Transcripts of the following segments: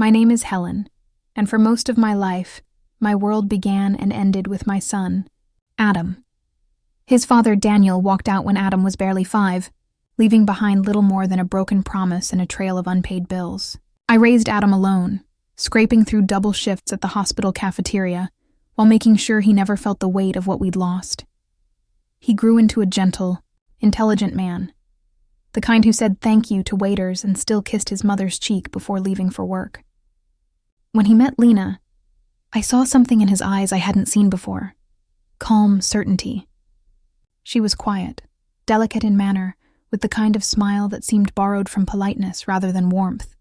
My name is Helen, and for most of my life, my world began and ended with my son, Adam. His father, Daniel, walked out when Adam was barely 5, leaving behind little more than a broken promise and a trail of unpaid bills. I raised Adam alone, scraping through double shifts at the hospital cafeteria while making sure he never felt the weight of what we'd lost. He grew into a gentle, intelligent man, the kind who said thank you to waiters and still kissed his mother's cheek before leaving for work. When he met Lena, I saw something in his eyes I hadn't seen before. Calm certainty. She was quiet, delicate in manner, with the kind of smile that seemed borrowed from politeness rather than warmth.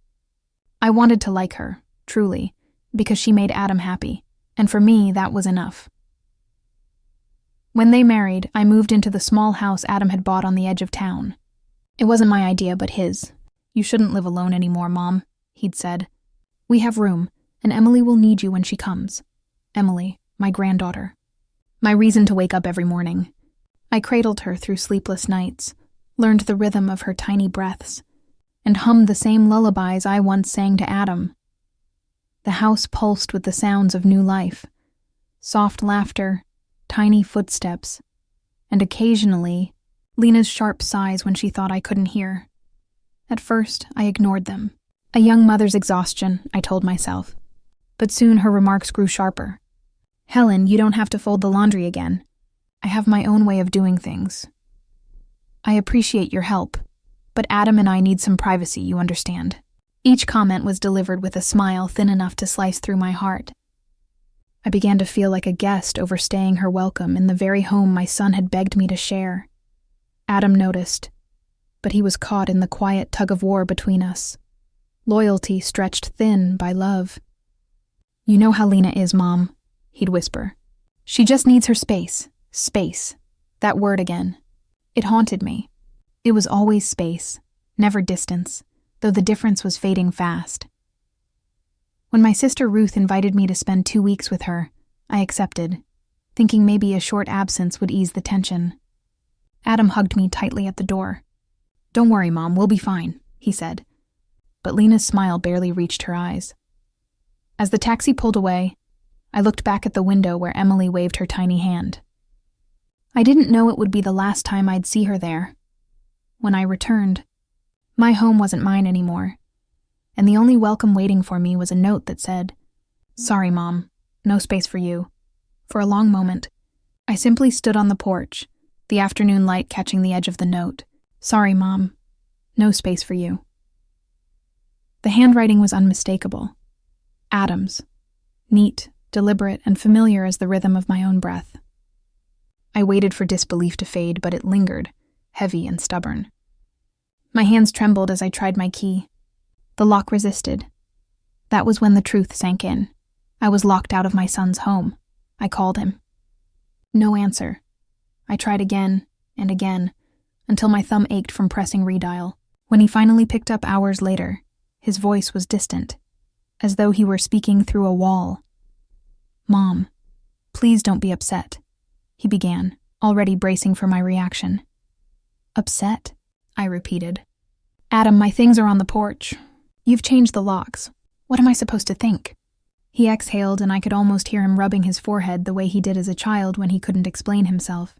I wanted to like her, truly, because she made Adam happy, and for me that was enough. When they married, I moved into the small house Adam had bought on the edge of town. It wasn't my idea, but his. "You shouldn't live alone anymore, Mom," he'd said. "We have room, and Emily will need you when she comes." Emily, my granddaughter. My reason to wake up every morning. I cradled her through sleepless nights, learned the rhythm of her tiny breaths, and hummed the same lullabies I once sang to Adam. The house pulsed with the sounds of new life, soft laughter, tiny footsteps, and occasionally, Lena's sharp sighs when she thought I couldn't hear. At first, I ignored them. A young mother's exhaustion, I told myself. But soon her remarks grew sharper. "Helen, you don't have to fold the laundry again. I have my own way of doing things. I appreciate your help, but Adam and I need some privacy, you understand." Each comment was delivered with a smile thin enough to slice through my heart. I began to feel like a guest overstaying her welcome in the very home my son had begged me to share. Adam noticed, but he was caught in the quiet tug-of-war between us. Loyalty stretched thin by love. "You know how Lena is, Mom," he'd whisper. "She just needs her space. Space. That word again. It haunted me. It was always space, never distance, though the difference was fading fast. When my sister Ruth invited me to spend 2 weeks with her, I accepted, thinking maybe a short absence would ease the tension. Adam hugged me tightly at the door. "Don't worry, Mom, we'll be fine," he said. But Lena's smile barely reached her eyes. As the taxi pulled away, I looked back at the window where Emily waved her tiny hand. I didn't know it would be the last time I'd see her there. When I returned, my home wasn't mine anymore, and the only welcome waiting for me was a note that said, "Sorry, Mom, no space for you." For a long moment, I simply stood on the porch, the afternoon light catching the edge of the note. "Sorry, Mom, no space for you." The handwriting was unmistakable. Adam's, neat, deliberate, and familiar as the rhythm of my own breath. I waited for disbelief to fade, but it lingered, heavy and stubborn. My hands trembled as I tried my key. The lock resisted. That was when the truth sank in. I was locked out of my son's home. I called him. No answer. I tried again and again, until my thumb ached from pressing redial. When he finally picked up hours later, his voice was distant, as though he were speaking through a wall. "Mom, please don't be upset," he began, already bracing for my reaction. "Upset?" I repeated. "Adam, my things are on the porch. You've changed the locks. What am I supposed to think?" He exhaled, and I could almost hear him rubbing his forehead the way he did as a child when he couldn't explain himself.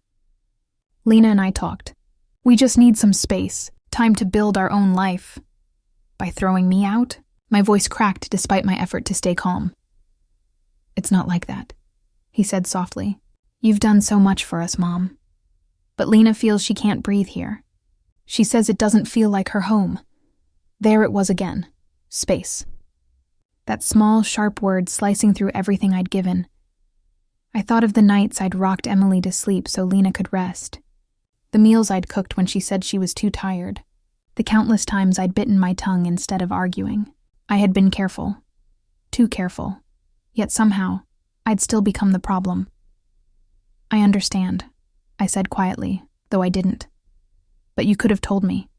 "Lena and I talked. We just need some space, time to build our own life." By throwing me out, my voice cracked despite my effort to stay calm. "It's not like that," he said softly. "You've done so much for us, Mom. But Lena feels she can't breathe here. She says it doesn't feel like her home." There it was again. Space. That small, sharp word slicing through everything I'd given. I thought of the nights I'd rocked Emily to sleep so Lena could rest. The meals I'd cooked when she said she was too tired. The countless times I'd bitten my tongue instead of arguing. I had been careful. Too careful. Yet somehow, I'd still become the problem. "I understand," I said quietly, though I didn't. "But you could have told me.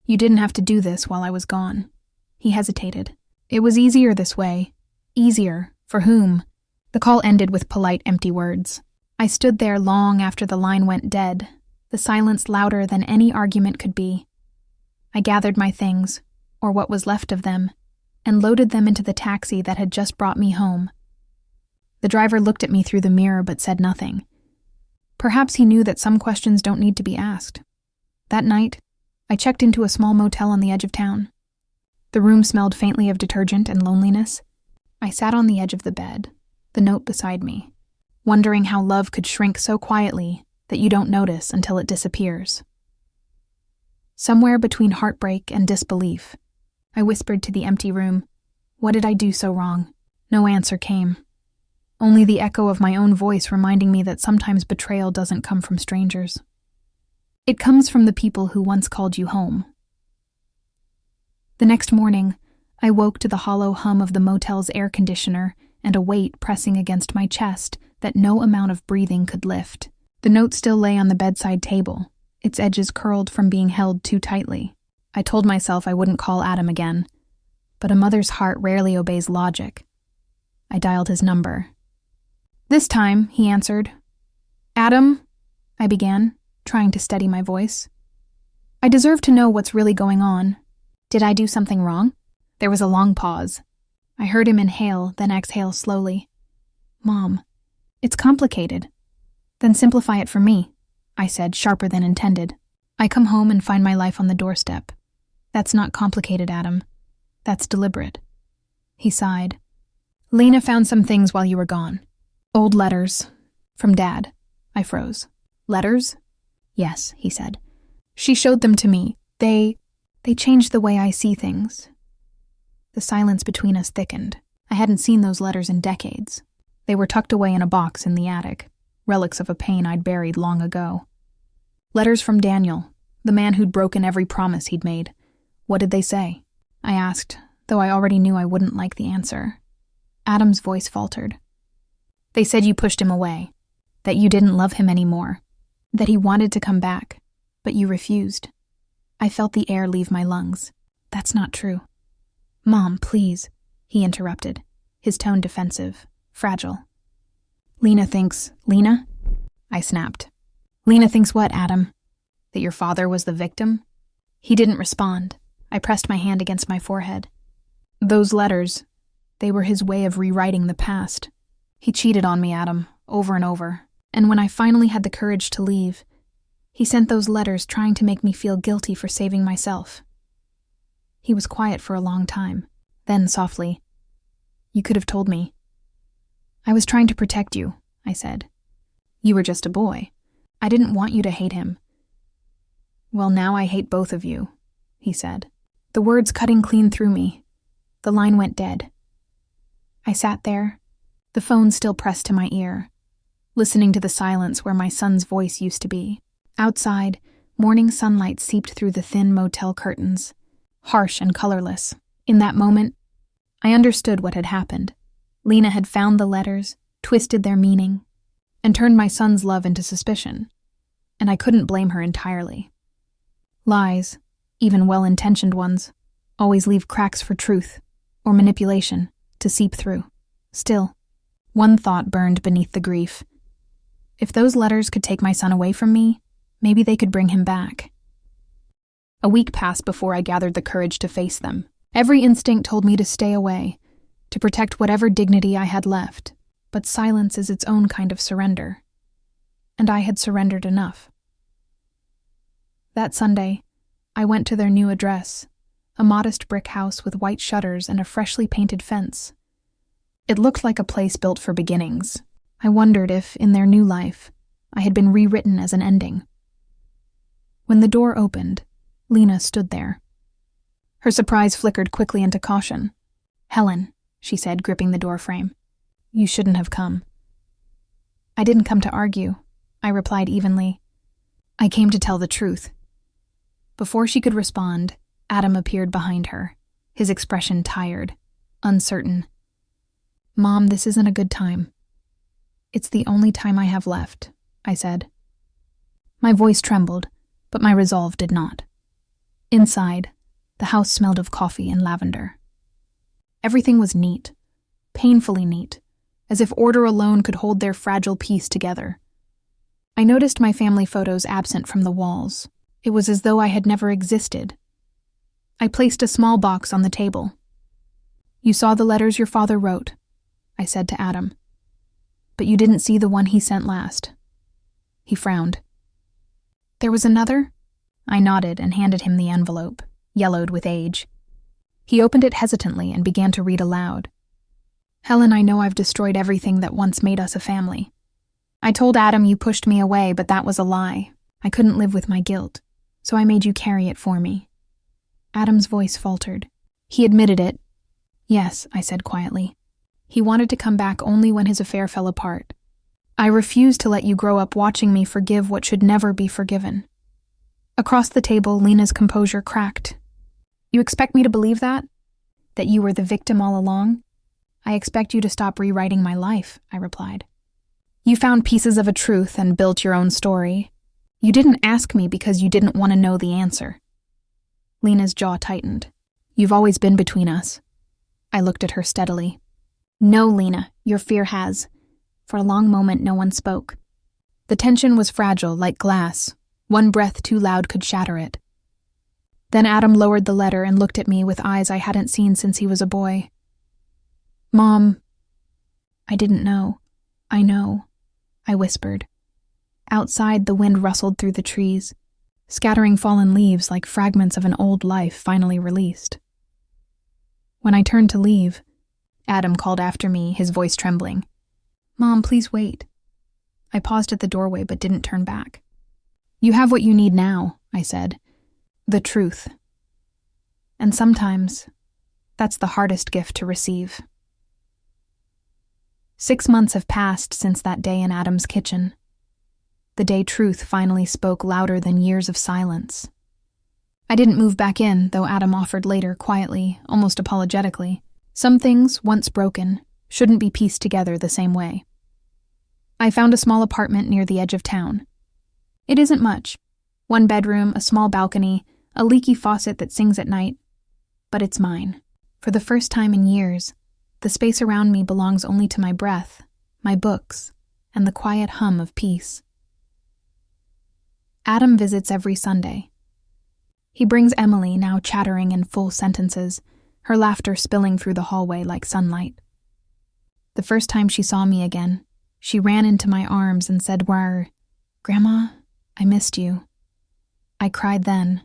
You didn't have to do this while I was gone." He hesitated. "It was easier this way." Easier? For whom? The call ended with polite, empty words. I stood there long after the line went dead, the silence louder than any argument could be. I gathered my things, or what was left of them, and loaded them into the taxi that had just brought me home. The driver looked at me through the mirror but said nothing. Perhaps he knew that some questions don't need to be asked. That night, I checked into a small motel on the edge of town. The room smelled faintly of detergent and loneliness. I sat on the edge of the bed, the note beside me, wondering how love could shrink so quietly that you don't notice until it disappears. Somewhere between heartbreak and disbelief, I whispered to the empty room, "What did I do so wrong?" No answer came. Only the echo of my own voice reminding me that sometimes betrayal doesn't come from strangers. It comes from the people who once called you home. The next morning, I woke to the hollow hum of the motel's air conditioner and a weight pressing against my chest that no amount of breathing could lift. The note still lay on the bedside table, its edges curled from being held too tightly. I told myself I wouldn't call Adam again, but a mother's heart rarely obeys logic. I dialed his number. This time, he answered. "Adam," I began, trying to steady my voice. "I deserve to know what's really going on. Did I do something wrong?" There was a long pause. I heard him inhale, then exhale slowly. "Mom, it's complicated." "Then simplify it for me," I said, sharper than intended. "I come home and find my life on the doorstep. That's not complicated, Adam. That's deliberate." He sighed. "Lena found some things while you were gone. Old letters. From Dad." I froze. "Letters?" "Yes," he said. "She showed them to me. They changed the way I see things." The silence between us thickened. I hadn't seen those letters in decades. They were tucked away in a box in the attic, relics of a pain I'd buried long ago. Letters from Daniel, the man who'd broken every promise he'd made. What did they say? I asked, though I already knew I wouldn't like the answer. Adam's voice faltered. "They said you pushed him away, that you didn't love him anymore, that he wanted to come back, but you refused." I felt the air leave my lungs. "That's not true." "Mom, please," he interrupted, his tone defensive, fragile. "Lena thinks—" "Lena?" I snapped. "Lena thinks what, Adam? That your father was the victim?" He didn't respond. I pressed my hand against my forehead. "Those letters, they were his way of rewriting the past. He cheated on me, Adam, over and over. And when I finally had the courage to leave, he sent those letters trying to make me feel guilty for saving myself." He was quiet for a long time. Then, softly, "You could have told me." "I was trying to protect you," I said. "You were just a boy. I didn't want you to hate him." "Well, now I hate both of you," he said. The words cutting clean through me. The line went dead. I sat there, the phone still pressed to my ear, listening to the silence where my son's voice used to be. Outside, morning sunlight seeped through the thin motel curtains, harsh and colorless. In that moment, I understood what had happened. Lena had found the letters, twisted their meaning, and turned my son's love into suspicion, and I couldn't blame her entirely. Lies, even well-intentioned ones, always leave cracks for truth, or manipulation, to seep through. Still, one thought burned beneath the grief. If those letters could take my son away from me, maybe they could bring him back. A week passed before I gathered the courage to face them. Every instinct told me to stay away, to protect whatever dignity I had left, but silence is its own kind of surrender. And I had surrendered enough. That Sunday, I went to their new address, a modest brick house with white shutters and a freshly painted fence. It looked like a place built for beginnings. I wondered if, in their new life, I had been rewritten as an ending. When the door opened, Lena stood there. Her surprise flickered quickly into caution. "Helen," she said, gripping the doorframe, "you shouldn't have come." "I didn't come to argue," I replied evenly. "I came to tell the truth." Before she could respond, Adam appeared behind her, his expression tired, uncertain. "Mom, this isn't a good time." "It's the only time I have left," I said. My voice trembled, but my resolve did not. Inside, the house smelled of coffee and lavender. Everything was neat, painfully neat, as if order alone could hold their fragile piece together. I noticed my family photos absent from the walls. It was as though I had never existed. I placed a small box on the table. You saw the letters your father wrote, I said to Adam. But you didn't see the one he sent last. He frowned. There was another? I nodded and handed him the envelope, yellowed with age. He opened it hesitantly and began to read aloud. Helen, I know I've destroyed everything that once made us a family. I told Adam you pushed me away, but that was a lie. I couldn't live with my guilt, so I made you carry it for me. Adam's voice faltered. He admitted it. Yes, I said quietly. He wanted to come back only when his affair fell apart. I refused to let you grow up watching me forgive what should never be forgiven. Across the table, Lena's composure cracked. You expect me to believe that? That you were the victim all along? I expect you to stop rewriting my life, I replied. You found pieces of a truth and built your own story. You didn't ask me because you didn't want to know the answer. Lena's jaw tightened. You've always been between us. I looked at her steadily. No, Lena, your fear has. For a long moment, no one spoke. The tension was fragile, like glass. One breath too loud could shatter it. Then Adam lowered the letter and looked at me with eyes I hadn't seen since he was a boy. Mom. I didn't know. I know, I whispered. Outside, the wind rustled through the trees, scattering fallen leaves like fragments of an old life finally released. When I turned to leave, Adam called after me, his voice trembling. Mom, please wait. I paused at the doorway but didn't turn back. You have what you need now, I said. The truth. And sometimes, that's the hardest gift to receive. 6 months have passed since that day in Adam's kitchen. The day truth finally spoke louder than years of silence. I didn't move back in, though Adam offered later quietly, almost apologetically. Some things, once broken, shouldn't be pieced together the same way. I found a small apartment near the edge of town. It isn't much. 1 bedroom, a small balcony, a leaky faucet that sings at night. But it's mine. For the first time in years, the space around me belongs only to my breath, my books, and the quiet hum of peace. Adam visits every Sunday. He brings Emily, now chattering in full sentences, her laughter spilling through the hallway like sunlight. The first time she saw me again, she ran into my arms and said, Grandma, I missed you. I cried then.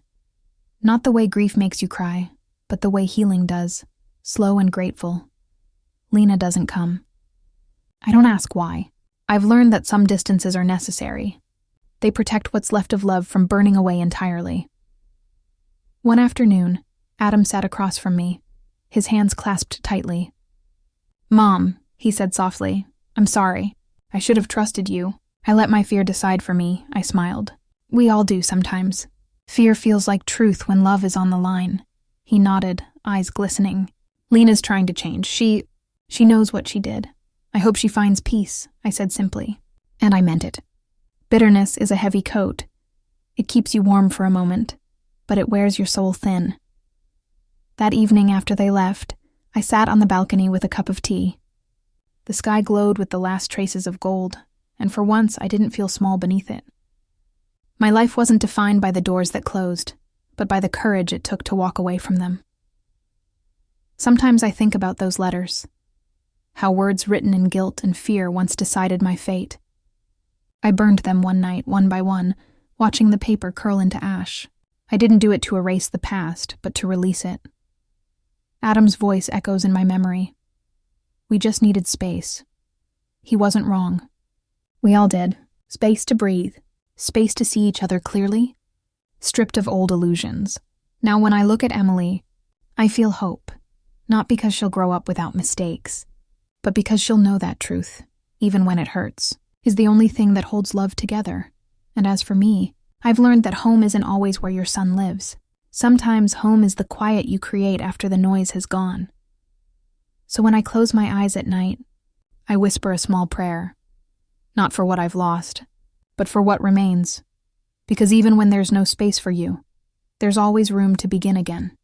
Not the way grief makes you cry, but the way healing does, slow and grateful. Lena doesn't come. I don't ask why. I've learned that some distances are necessary. They protect what's left of love from burning away entirely. One afternoon, Adam sat across from me, his hands clasped tightly. Mom, he said softly, I'm sorry. I should have trusted you. I let my fear decide for me, I smiled. We all do sometimes. Fear feels like truth when love is on the line. He nodded, eyes glistening. Lena's trying to change. She knows what she did. I hope she finds peace, I said simply. And I meant it. Bitterness is a heavy coat. It keeps you warm for a moment, but it wears your soul thin. That evening after they left, I sat on the balcony with a cup of tea. The sky glowed with the last traces of gold, and for once I didn't feel small beneath it. My life wasn't defined by the doors that closed, but by the courage it took to walk away from them. Sometimes I think about those letters, how words written in guilt and fear once decided my fate. I burned them one night, one by one, watching the paper curl into ash. I didn't do it to erase the past, but to release it. Adam's voice echoes in my memory. We just needed space. He wasn't wrong. We all did. Space to breathe. Space to see each other clearly. Stripped of old illusions. Now when I look at Emily, I feel hope. Not because she'll grow up without mistakes, but because she'll know that truth, even when it hurts, is the only thing that holds love together. And as for me, I've learned that home isn't always where your son lives. Sometimes home is the quiet you create after the noise has gone. So when I close my eyes at night, I whisper a small prayer. Not for what I've lost, but for what remains. Because even when there's no space for you, there's always room to begin again.